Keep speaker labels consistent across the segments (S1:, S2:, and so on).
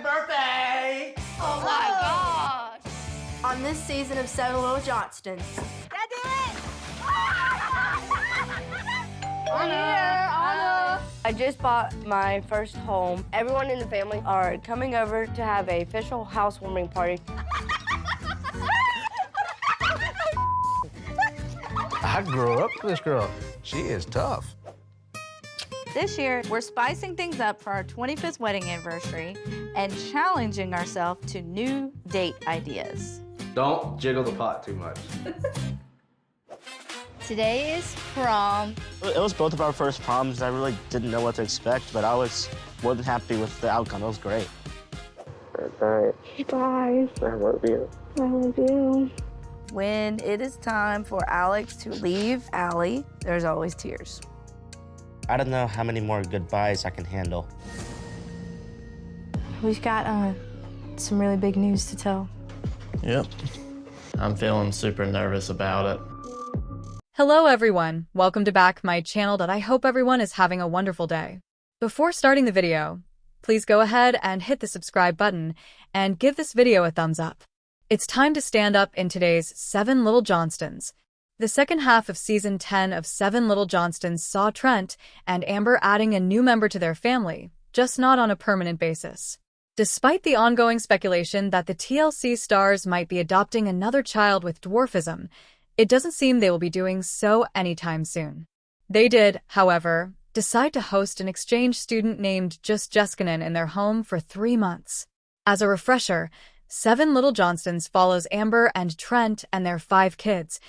S1: birthday!
S2: Oh my gosh!
S3: On this season of Seven Little Johnstons.
S2: Dad, do it!
S3: Anna. I just bought my first home. Everyone in the family are coming over to have a official housewarming party.
S1: I grew up with this girl. She is tough.
S4: This year, we're spicing things up for our 25th wedding anniversary and challenging ourselves to new date ideas.
S1: Don't jiggle the pot too much.
S2: Today is prom.
S5: It was both of our first proms. I really didn't know what to expect, but I was more than happy with the outcome. It was great.
S3: Good night. Bye. I love you. I love you. When it is time for Alex to leave Allie, there's always tears.
S5: I don't know how many more goodbyes I can handle.
S3: We've got some really big news to tell.
S6: Yep. I'm feeling super nervous about it.
S7: Hello everyone, welcome to back my channel that I hope everyone is having a wonderful day. Before starting the video, please go ahead and hit the subscribe button and give this video a thumbs up. It's time to stand up in today's 7 Little Johnstons. The second half of season 10 of 7 Little Johnstons saw Trent and Amber adding a new member to their family, just not on a permanent basis. Despite the ongoing speculation that the TLC stars might be adopting another child with dwarfism, it doesn't seem they will be doing so anytime soon. They did, however, decide to host an exchange student named Joose in their home for 3 months. As a refresher, 7 Little Johnstons follows Amber and Trent and their 5 kids,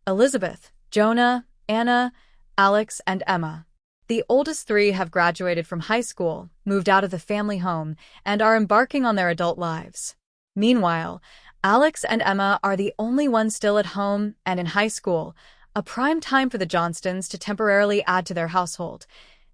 S7: Elizabeth, Jonah, Anna, Alex, and Emma. The oldest 3 have graduated from high school, moved out of the family home, and are embarking on their adult lives. Meanwhile, Alex and Emma are the only ones still at home and in high school, a prime time for the Johnstons to temporarily add to their household.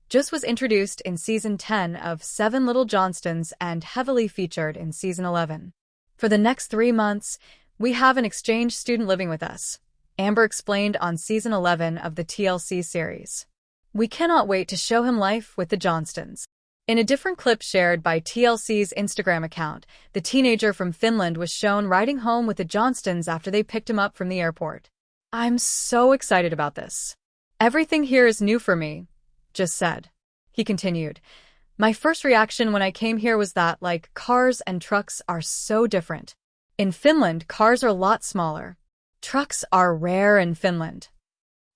S7: Joose was introduced in Season 10 of 7 Little Johnstons and heavily featured in Season 11. For the next 3 months, we have an exchange student living with us, Amber explained on Season 11 of the TLC series. We cannot wait to show him life with the Johnstons. In a different clip shared by TLC's Instagram account, the teenager from Finland was shown riding home with the Johnstons after they picked him up from the airport. I'm so excited about this. Everything here is new for me, Joose said. He continued, my first reaction when I came here was that, like, cars and trucks are so different. In Finland, cars are a lot smaller. Trucks are rare in Finland.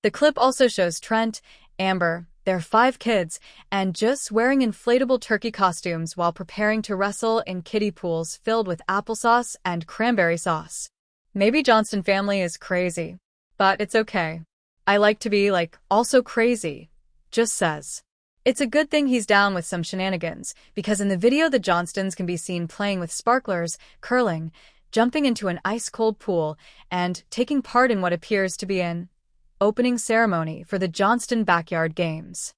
S7: The clip also shows Trent, Amber, their 5 kids, and Joose wearing inflatable turkey costumes while preparing to wrestle in kiddie pools filled with applesauce and cranberry sauce. Maybe Johnston family is crazy, but it's okay. I like to be, like, also crazy, Joose says. It's a good thing he's down with some shenanigans, because in the video the Johnstons can be seen playing with sparklers, curling, jumping into an ice-cold pool, and taking part in what appears to be an opening ceremony for the Johnston Backyard Games.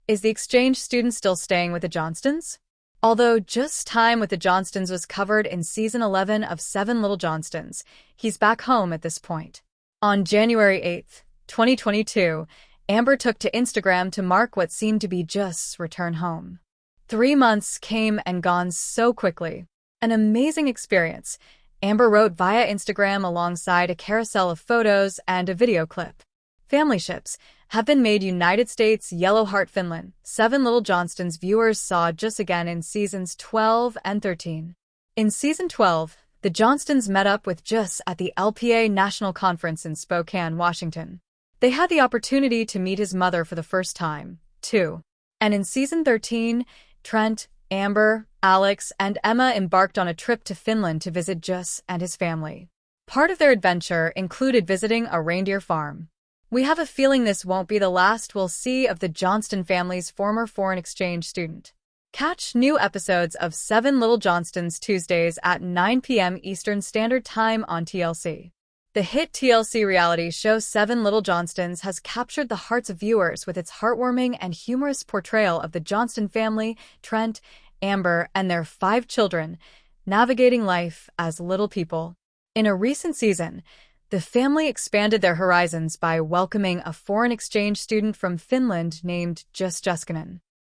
S7: Is the exchange student still staying with the Johnstons? Although Joose's time with the Johnstons was covered in Season 11 of 7 Little Johnstons, he's back home at this point. On January 8, 2022, Amber took to Instagram to mark what seemed to be Joose's return home. 3 months came and gone so quickly. An amazing experience, Amber wrote via Instagram alongside a carousel of photos and a video clip. Family ships have been made United States Yellow Heart Finland. 7 Little Johnstons viewers saw Joose again in Seasons 12 and 13. In Season 12, the Johnstons met up with Joose at the LPA National Conference in Spokane, Washington. They had the opportunity to meet his mother for the first time, too. And in Season 13, Trent, Amber, Alex, and Emma embarked on a trip to Finland to visit Joose and his family. Part of their adventure included visiting a reindeer farm. We have a feeling this won't be the last we'll see of the Johnston family's former foreign exchange student. Catch new episodes of 7 Little Johnstons Tuesdays at 9 p.m. Eastern Standard Time on TLC. The hit TLC reality show 7 Little Johnstons has captured the hearts of viewers with its heartwarming and humorous portrayal of the Johnston family, Trent, Amber, and their 5 children, navigating life as little people. In a recent season, the family expanded their horizons by welcoming a foreign exchange student from Finland named Joose.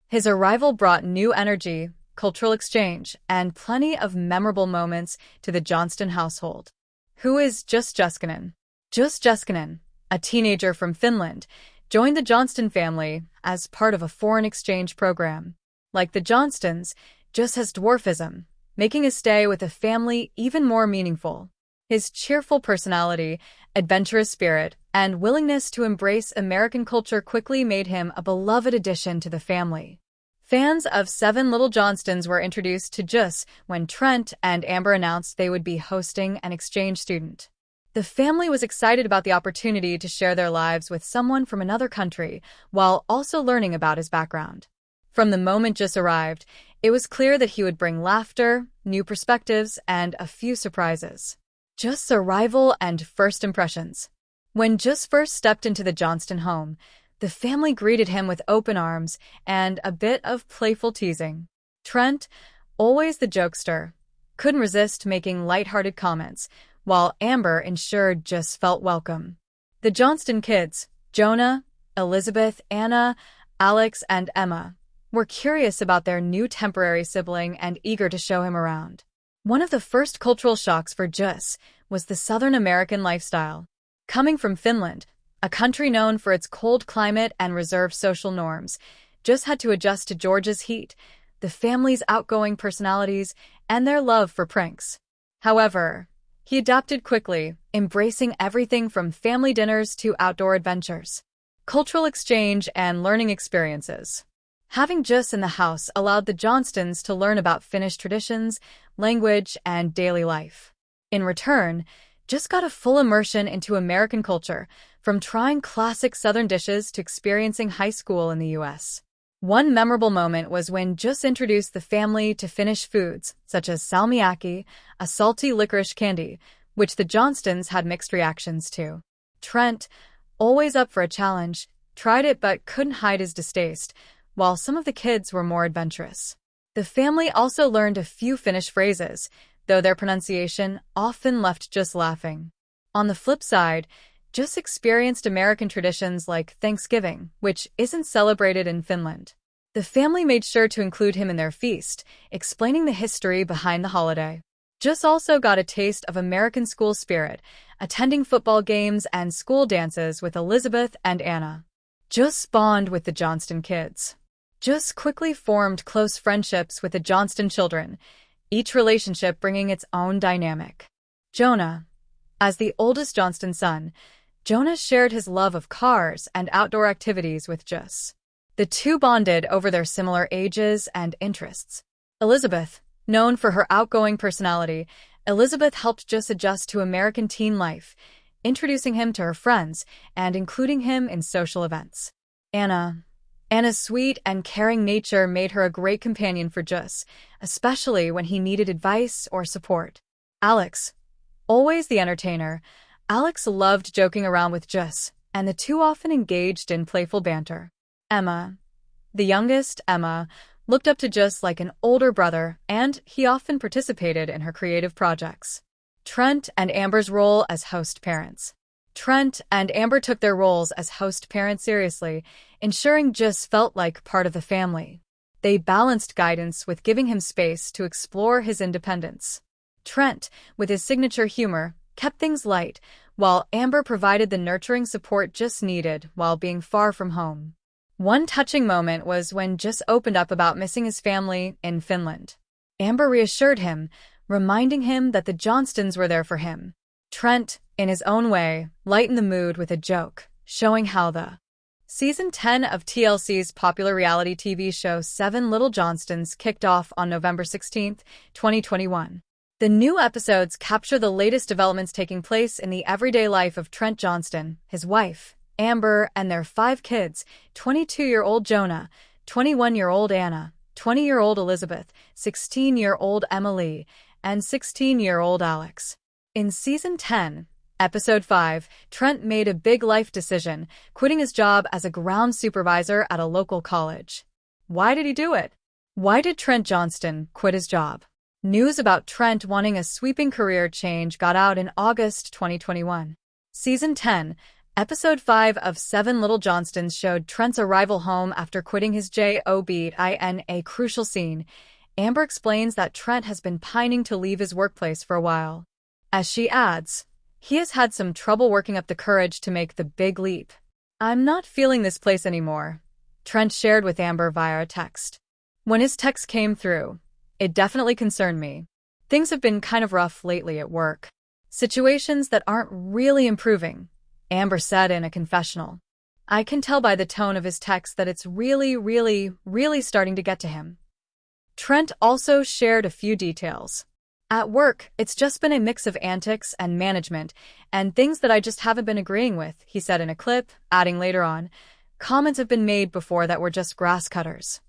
S7: His arrival brought new energy, cultural exchange, and plenty of memorable moments to the Johnston household. Who is Joose Juskinen? Joose Juskinen, a teenager from Finland, joined the Johnston family as part of a foreign exchange program. Like the Johnstons, Joose has dwarfism, making his stay with the family even more meaningful. His cheerful personality, adventurous spirit, and willingness to embrace American culture quickly made him a beloved addition to the family. Fans of Seven Little Johnstons were introduced to Joose when Trent and Amber announced they would be hosting an exchange student. The family was excited about the opportunity to share their lives with someone from another country while also learning about his background. From the moment Joose arrived, it was clear that he would bring laughter, new perspectives, and a few surprises. Joose's arrival and first impressions. When Joose first stepped into the Johnston home, the family greeted him with open arms and a bit of playful teasing. Trent, always the jokester, couldn't resist making lighthearted comments, while Amber ensured Joose felt welcome. The Johnston kids, Jonah, Elizabeth, Anna, Alex, and Emma, were curious about their new temporary sibling and eager to show him around. One of the first cultural shocks for Joose was the Southern American lifestyle. Coming from Finland, a country known for its cold climate and reserved social norms, Joose had to adjust to Georgia's heat, the family's outgoing personalities, and their love for pranks. However, he adapted quickly, embracing everything from family dinners to outdoor adventures, cultural exchange, and learning experiences. Having Joose in the house allowed the Johnstons to learn about Finnish traditions, language, and daily life. In return, Joose got a full immersion into American culture, from trying classic Southern dishes to experiencing high school in the U.S. One memorable moment was when Joose introduced the family to Finnish foods, such as salmiakki, a salty licorice candy, which the Johnstons had mixed reactions to. Trent, always up for a challenge, tried it but couldn't hide his distaste, while some of the kids were more adventurous. The family also learned a few Finnish phrases, though their pronunciation often left Joose laughing. On the flip side, Joose experienced American traditions like Thanksgiving, which isn't celebrated in Finland. The family made sure to include him in their feast, explaining the history behind the holiday. Joose also got a taste of American school spirit, attending football games and school dances with Elizabeth and Anna. Joose bonded with the Johnston kids. Joose quickly formed close friendships with the Johnston children, each relationship bringing its own dynamic. Jonah. As the oldest Johnston son, Jonah shared his love of cars and outdoor activities with Joose. The two bonded over their similar ages and interests. Elizabeth. Known for her outgoing personality, Elizabeth helped Joose adjust to American teen life, introducing him to her friends and including him in social events. Anna. Anna's sweet and caring nature made her a great companion for Joose, especially when he needed advice or support. Alex. Always the entertainer, Alex loved joking around with Joose, and the two often engaged in playful banter. Emma. The youngest, Emma, looked up to Joose like an older brother, and he often participated in her creative projects. Trent and Amber's role as host parents. Trent and Amber took their roles as host parents seriously, ensuring Joose felt like part of the family. They balanced guidance with giving him space to explore his independence. Trent, with his signature humor, kept things light, while Amber provided the nurturing support Joose needed while being far from home. One touching moment was when Joose opened up about missing his family in Finland. Amber reassured him, reminding him that the Johnstons were there for him. Trent, in his own way, lightened the mood with a joke, showing how the Season 10 of TLC's popular reality TV show 7 Little Johnstons kicked off on November 16, 2021. The new episodes capture the latest developments taking place in the everyday life of Trent Johnston, his wife, Amber, and their 5 kids, 22-year-old Jonah, 21-year-old Anna, 20-year-old Elizabeth, 16-year-old Emily, and 16-year-old Alex. In Season 10, Episode 5, Trent made a big life decision, quitting his job as a ground supervisor at a local college. Why did he do it? Why did Trent Johnston quit his job? News about Trent wanting a sweeping career change got out in August 2021. Season 10, Episode 5 of 7 Little Johnstons showed Trent's arrival home after quitting his job in a crucial scene, Amber explains that Trent has been pining to leave his workplace for a while. As she adds, he has had some trouble working up the courage to make the big leap. "I'm not feeling this place anymore," Trent shared with Amber via a text. When his text came through, it definitely concerned me. Things have been kind of rough lately at work. Situations that aren't really improving, Amber said in a confessional. I can tell by the tone of his text that it's really starting to get to him. Trent also shared a few details. At work, it's just been a mix of antics and management, and things that I just haven't been agreeing with, he said in a clip, adding later on, comments have been made before that were just grass cutters.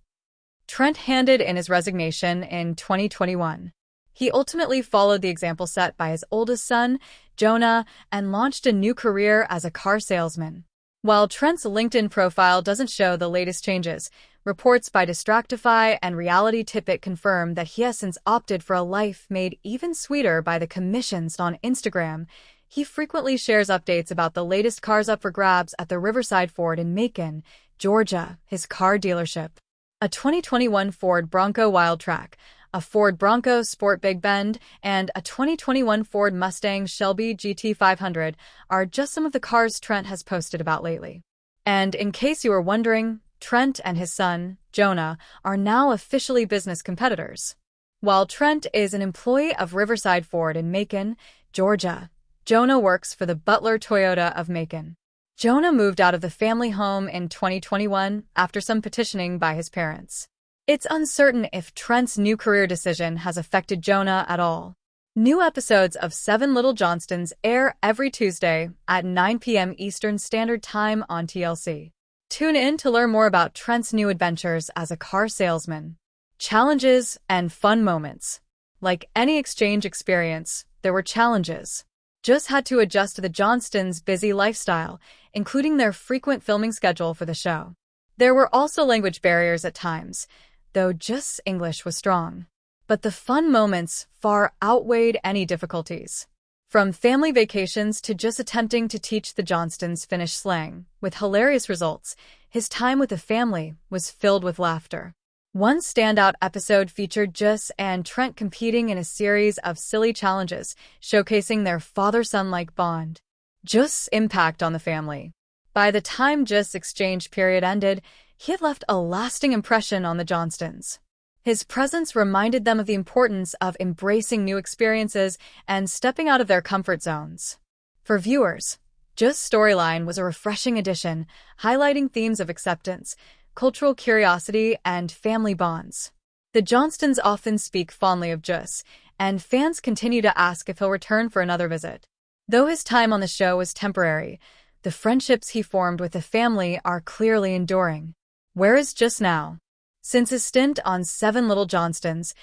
S7: Trent handed in his resignation in 2021. He ultimately followed the example set by his oldest son, Jonah, and launched a new career as a car salesman. While Trent's LinkedIn profile doesn't show the latest changes, reports by Distractify and Reality Tippett confirm that he has since opted for a life made even sweeter by the commissions on Instagram. He frequently shares updates about the latest cars up for grabs at the Riverside Ford in Macon, Georgia, his car dealership. A 2021 Ford Bronco Wildtrak, a Ford Bronco Sport Big Bend, and a 2021 Ford Mustang Shelby GT500 are just some of the cars Trent has posted about lately. And in case you were wondering, Trent and his son, Jonah, are now officially business competitors. While Trent is an employee of Riverside Ford in Macon, Georgia, Jonah works for the Butler Toyota of Macon. Jonah moved out of the family home in 2021 after some petitioning by his parents. It's uncertain if Trent's new career decision has affected Jonah at all. New episodes of 7 Little Johnstons air every Tuesday at 9 p.m. Eastern Standard Time on TLC. Tune in to learn more about Trent's new adventures as a car salesman. Challenges and fun moments. Like any exchange experience, there were challenges. Joose had to adjust to the Johnstons' busy lifestyle, including their frequent filming schedule for the show. There were also language barriers at times, though Joose's English was strong. But the fun moments far outweighed any difficulties. From family vacations to just attempting to teach the Johnstons Finnish slang, with hilarious results, his time with the family was filled with laughter. One standout episode featured Joose and Trent competing in a series of silly challenges, showcasing their father-son-like bond. Joose's impact on the family. By the time Joose's exchange period ended, he had left a lasting impression on the Johnstons. His presence reminded them of the importance of embracing new experiences and stepping out of their comfort zones. For viewers, Joose's storyline was a refreshing addition, highlighting themes of acceptance, cultural curiosity, and family bonds. The Johnstons often speak fondly of Joose, and fans continue to ask if he'll return for another visit. Though his time on the show was temporary, the friendships he formed with the family are clearly enduring. Where is Joose now? Since his stint on 7 Little Johnstons,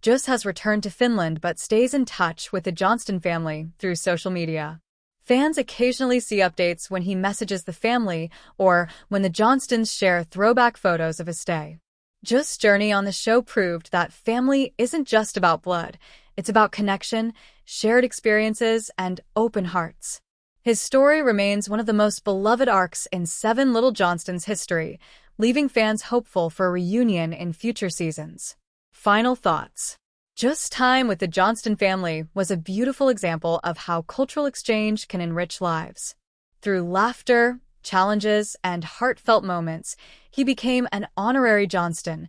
S7: Joose has returned to Finland but stays in touch with the Johnston family through social media. Fans occasionally see updates when he messages the family or when the Johnstons share throwback photos of his stay. Joose's journey on the show proved that family isn't just about blood. It's about connection, shared experiences, and open hearts. His story remains one of the most beloved arcs in 7 Little Johnstons history, leaving fans hopeful for a reunion in future seasons. Final thoughts. Joose's time with the Johnston family was a beautiful example of how cultural exchange can enrich lives. Through laughter, challenges, and heartfelt moments, he became an honorary Johnston,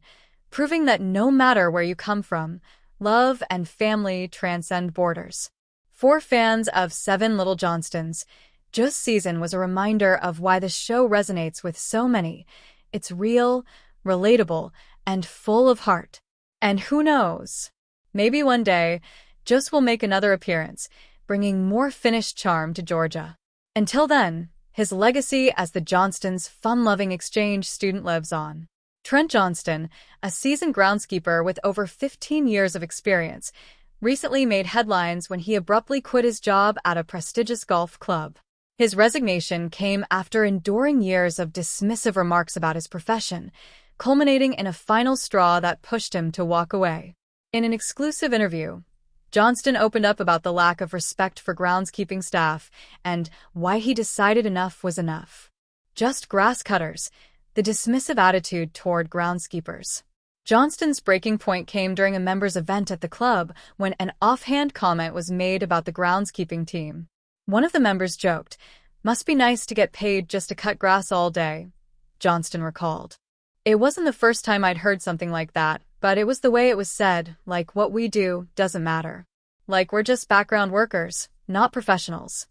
S7: proving that no matter where you come from, love and family transcend borders. For fans of 7 Little Johnstons, Joose's season was a reminder of why the show resonates with so many. It's real, relatable, and full of heart. And who knows? Maybe one day, Joose will make another appearance, bringing more Finnish charm to Georgia. Until then, his legacy as the Johnstons' fun-loving exchange student lives on. Trent Johnston, a seasoned groundskeeper with over 15 years of experience, recently made headlines when he abruptly quit his job at a prestigious golf club. His resignation came after enduring years of dismissive remarks about his profession, culminating in a final straw that pushed him to walk away. In an exclusive interview, Johnston opened up about the lack of respect for groundskeeping staff and why he decided enough was enough. Just grass cutters, the dismissive attitude toward groundskeepers. Johnston's breaking point came during a members' event at the club when an offhand comment was made about the groundskeeping team. One of the members joked, "Must be nice to get paid just to cut grass all day," Johnston recalled. "It wasn't the first time I'd heard something like that, but it was the way it was said, like what we do doesn't matter. Like we're just background workers, not professionals."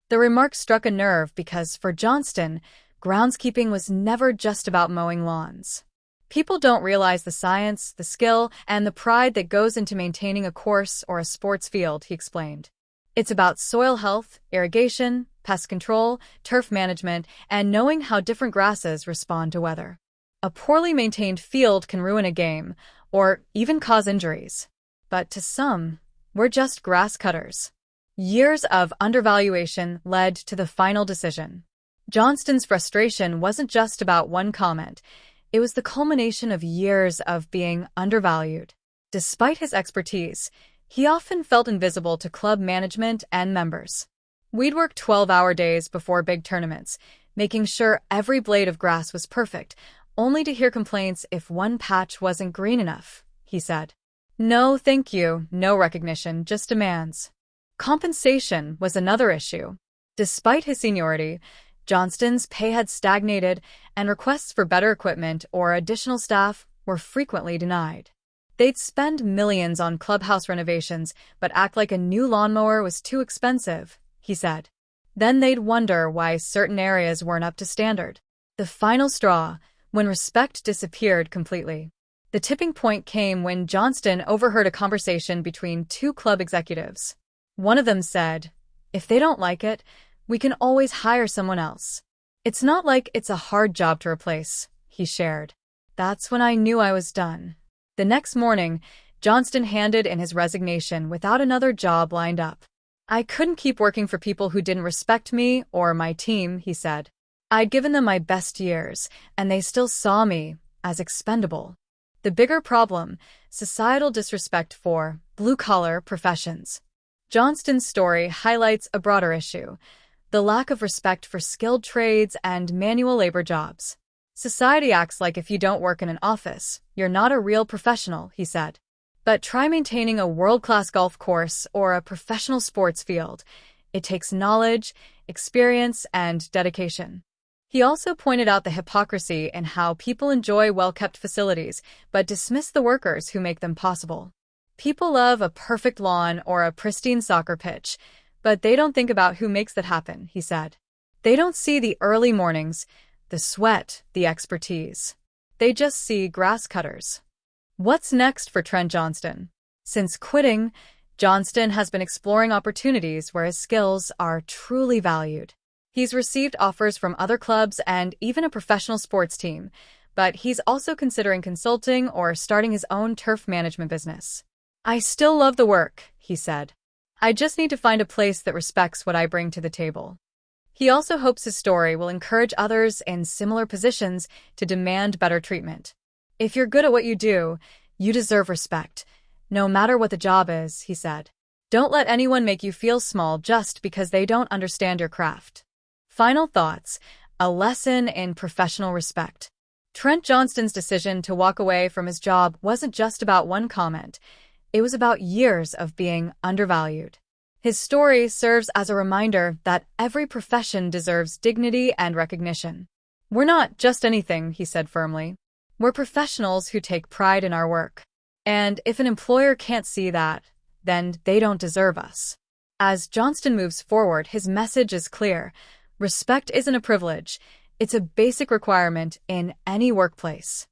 S7: The remark struck a nerve because, for Johnston, groundskeeping was never just about mowing lawns. People don't realize the science, the skill, and the pride that goes into maintaining a course or a sports field, he explained. It's about soil health, irrigation, pest control, turf management, and knowing how different grasses respond to weather. A poorly maintained field can ruin a game, or even cause injuries. But to some, we're just grass cutters. Years of undervaluation led to the final decision. Johnston's frustration wasn't just about one comment. It was the culmination of years of being undervalued. Despite his expertise, he often felt invisible to club management and members. We'd work 12-hour days before big tournaments, making sure every blade of grass was perfect, only to hear complaints if one patch wasn't green enough, he said. "No, thank you, no recognition, just demands." Compensation was another issue. Despite his seniority, Johnston's pay had stagnated, and requests for better equipment or additional staff were frequently denied. They'd spend millions on clubhouse renovations, but act like a new lawnmower was too expensive, he said. Then they'd wonder why certain areas weren't up to standard. The final straw, when respect disappeared completely. The tipping point came when Johnston overheard a conversation between two club executives. One of them said, "If they don't like it, we can always hire someone else. It's not like it's a hard job to replace," he shared. That's when I knew I was done. The next morning, Johnston handed in his resignation without another job lined up. "I couldn't keep working for people who didn't respect me or my team," he said. "I'd given them my best years, and they still saw me as expendable." The bigger problem, societal disrespect for blue-collar professions. Johnston's story highlights a broader issue: the lack of respect for skilled trades and manual labor jobs. Society acts like if you don't work in an office, you're not a real professional, he said. But try maintaining a world-class golf course or a professional sports field. It takes knowledge, experience, and dedication. He also pointed out the hypocrisy in how people enjoy well-kept facilities but dismiss the workers who make them possible. People love a perfect lawn or a pristine soccer pitch, but they don't think about who makes that happen, he said. They don't see the early mornings, the sweat, the expertise. They just see grass cutters. What's next for Trent Johnston? Since quitting, Johnston has been exploring opportunities where his skills are truly valued. He's received offers from other clubs and even a professional sports team, but he's also considering consulting or starting his own turf management business. "I still love the work," he said. "I just need to find a place that respects what I bring to the table." He also hopes his story will encourage others in similar positions to demand better treatment. "If you're good at what you do, you deserve respect, no matter what the job is," he said. "Don't let anyone make you feel small just because they don't understand your craft." Final thoughts: a lesson in professional respect. Trent Johnston's decision to walk away from his job wasn't just about one comment. It was about years of being undervalued. His story serves as a reminder that every profession deserves dignity and recognition. "We're not just anything," he said firmly. "We're professionals who take pride in our work. And if an employer can't see that, then they don't deserve us." As Johnston moves forward, his message is clear. Respect isn't a privilege. It's a basic requirement in any workplace.